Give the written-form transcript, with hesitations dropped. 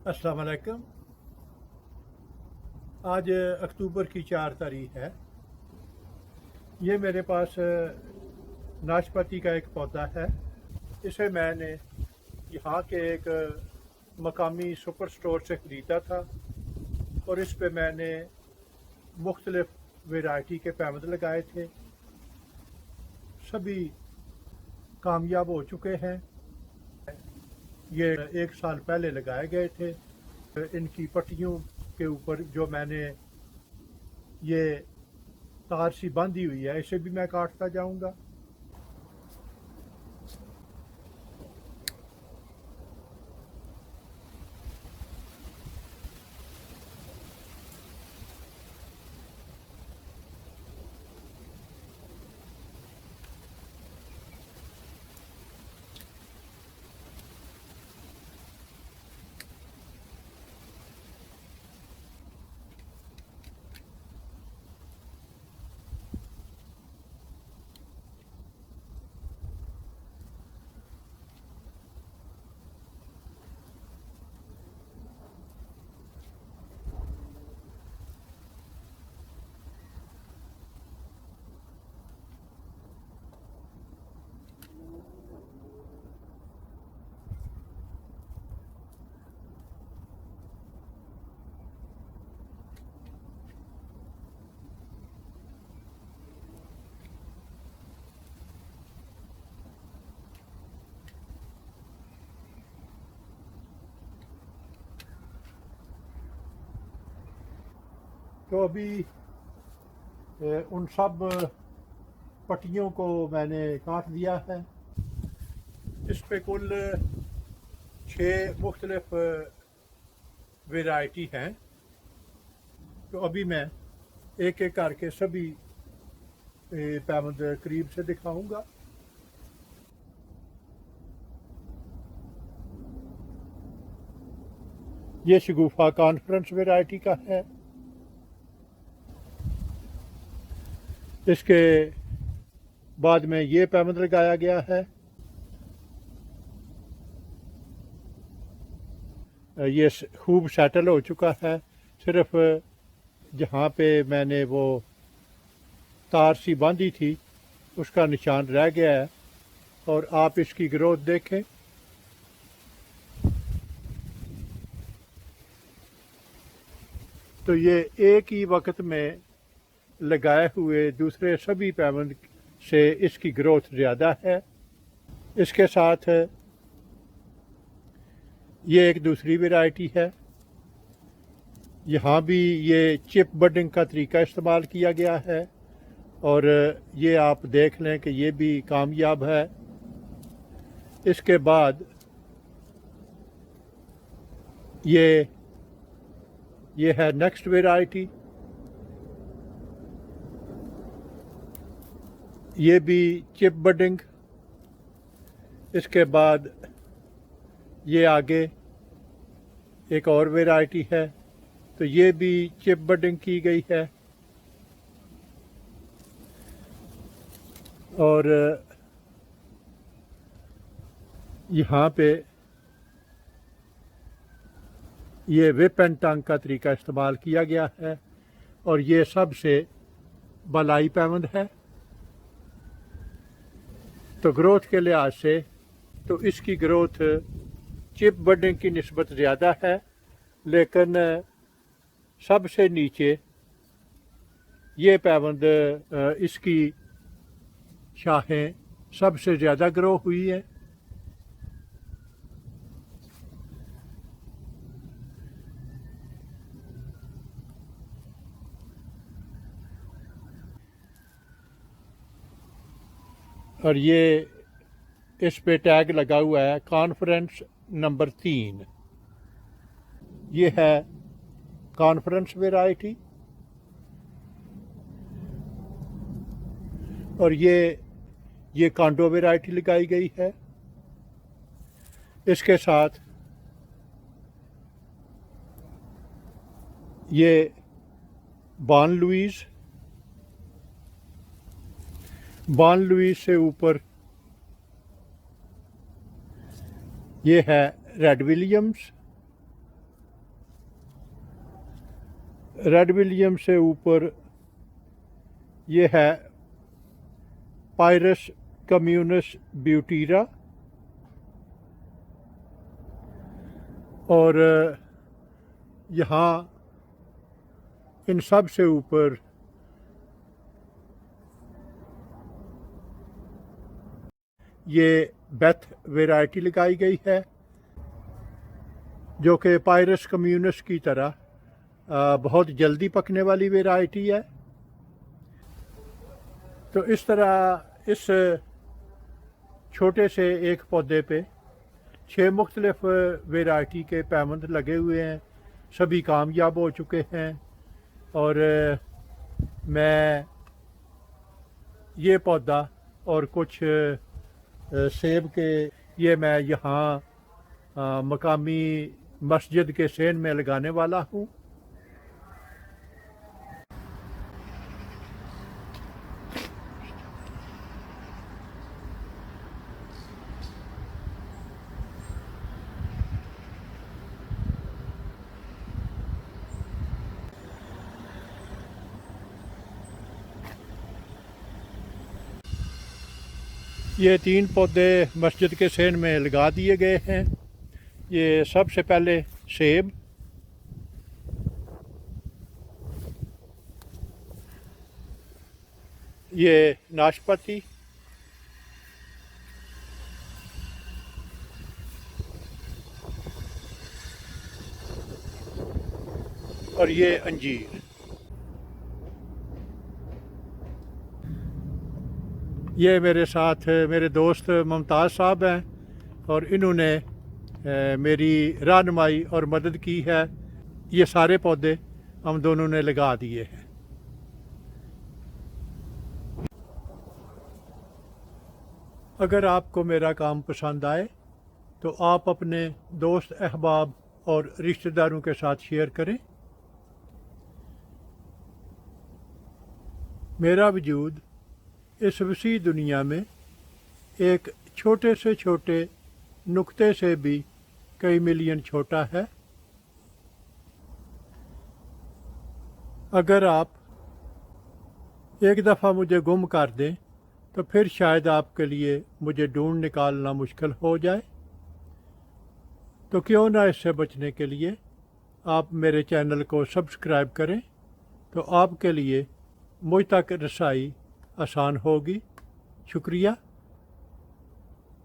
अस्सलाम वालेकुम। आज अक्टूबर की 4 तारीख है। ये मेरे पास नाशपाती का एक पौधा है। इसे मैंने यहाँ के एक मकामी सुपर स्टोर से ख़रीदा था और इस पे मैंने मुख्तलिफ वैरायटी के पैमद लगाए थे। सभी कामयाब हो चुके हैं। ये 1 साल पहले लगाए गए थे। इनकी पट्टियों के ऊपर जो मैंने ये तार सी बांधी हुई है, इसे भी मैं काटता जाऊंगा। तो अभी उन सब पट्टियों को मैंने काट दिया है। इस पे कुल 6 मुख्तलिफ वैरायटी हैं। तो अभी मैं एक एक करके सभी पैमद करीब से दिखाऊंगा। ये शगुफा कॉन्फ्रेंस वैरायटी का है। इसके बाद में ये पैमद लगाया गया है। ये खूब सेटल हो चुका है। सिर्फ जहाँ पे मैंने वो तार सी बांधी थी उसका निशान रह गया है। और आप इसकी ग्रोथ देखें। तो ये एक ही वक्त में लगाए हुए दूसरे सभी पैमद से इसकी ग्रोथ ज़्यादा है। इसके साथ ये एक दूसरी वैरायटी है। यहाँ भी ये चिप बडिंग का तरीका इस्तेमाल किया गया है और ये आप देख लें कि ये भी कामयाब है। इसके बाद ये है नेक्स्ट वैरायटी। ये भी चिप बडिंग। इसके बाद ये आगे एक और वैरायटी है, तो ये भी चिप बडिंग की गई है। और यहाँ पे ये whip and टंग का तरीका इस्तेमाल किया गया है और ये सबसे बलाई पैमद है। तो ग्रोथ के लिहाज से तो इसकी ग्रोथ चिप बडिंग की निस्बत ज़्यादा है, लेकिन सबसे नीचे ये पैबंद इसकी शाखें सबसे ज़्यादा ग्रो हुई है। और ये इस पे टैग लगा हुआ है कॉन्फ्रेंस नंबर 3। ये है कॉन्फ्रेंस वैरायटी और ये कांडो वैरायटी लगाई गई है। इसके साथ ये बॉन लुईस से ऊपर ये है रेड विलियम्स रेड विलियम से ऊपर ये है पायरस कम्यूनस ब्यूटीरा, और यहाँ इन सब से ऊपर ये बेथ वैरायटी लगाई गई है, जो कि पायरस कम्यूनस की तरह बहुत जल्दी पकने वाली वैरायटी है। तो इस तरह इस छोटे से एक पौधे पे 6 मुख्तलिफ वैरायटी के पैमंद लगे हुए हैं, सभी कामयाब हो चुके हैं। और मैं ये पौधा और कुछ सेब के ये मैं यहाँ मकामी मस्जिद के सेन में लगाने वाला हूँ। ये 3 पौधे मस्जिद के सेन में लगा दिए गए हैं। ये सबसे पहले सेब, ये नाशपाती, और ये अंजीर। ये मेरे साथ मेरे दोस्त मुमताज़ साहब हैं और इन्होंने मेरी रहनुमाई और मदद की है। ये सारे पौधे हम दोनों ने लगा दिए हैं। अगर आपको मेरा काम पसंद आए तो आप अपने दोस्त अहबाब और रिश्तेदारों के साथ शेयर करें। मेरा वजूद इस वसी दुनिया में एक छोटे से छोटे नुक्ते से भी कई मिलियन छोटा है। अगर आप एक दफ़ा मुझे गुम कर दें तो फिर शायद आपके लिए मुझे ढूंढ निकालना मुश्किल हो जाए। तो क्यों ना इससे बचने के लिए आप मेरे चैनल को सब्सक्राइब करें, तो आपके लिए मुझ तक रसाई आसान होगी। शुक्रिया।